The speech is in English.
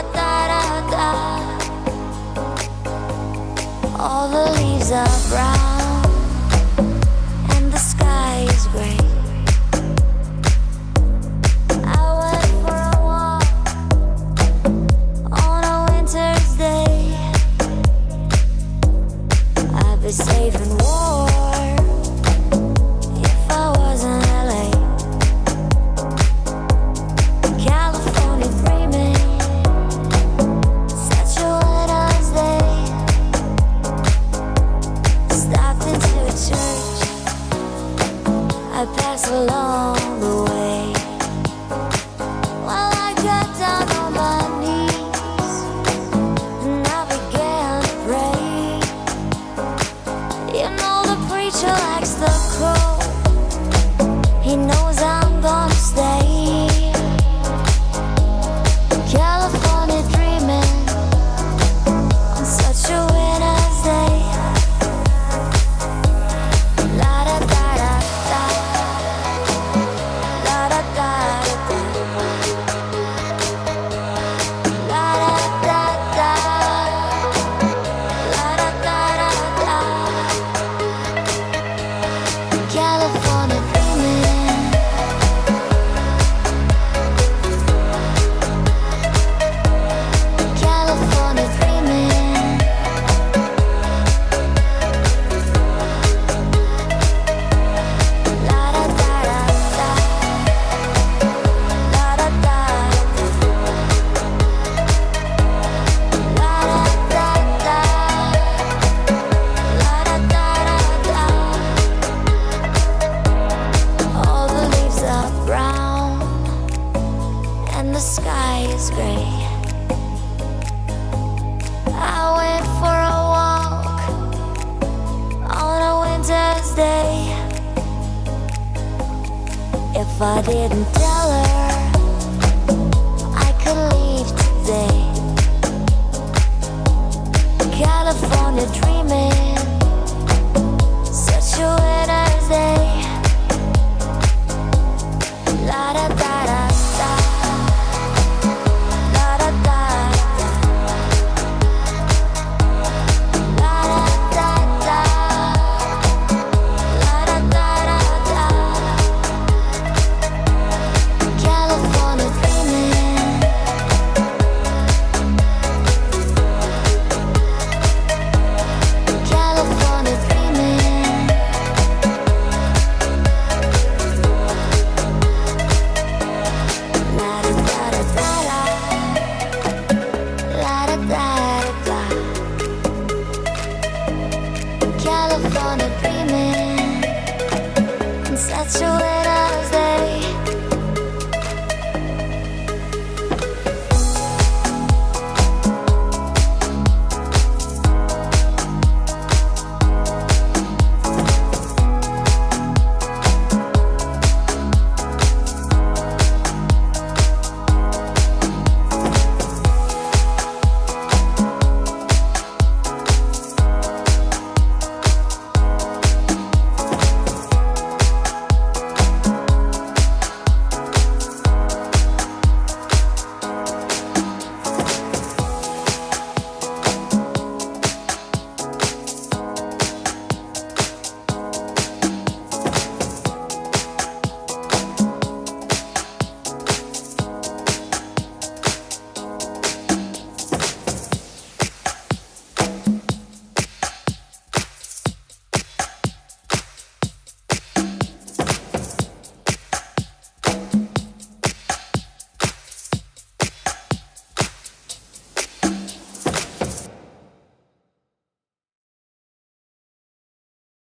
da da da da. All the leaves are brown and the sky is gray. I went for a walk on a winter's day. I'd be safe and warm if I was in LA. California dreaming, such a winter's day. Stopped into a church, I passed along the way. Well, I got down on my knees and I began to pray. You know the preacher likes the cold, he knows I'm gonna stay. California dreaming on such a winter's day. La da da da da, la da da da, la da da da, la da da da. California dreaming. California dreaming. La da da da da, la da da da, la da da da, la da da da. All the leaves are brown and the sky is gray. I went for a walk on a winter's day. If I didn't tell her I could leave today. California dreaming, such a winter's day. La da da da da, la da da da, la da da da, la da da da. California dreaming. California dreaming. La da da da da, la da da da. California dreaming in such a way.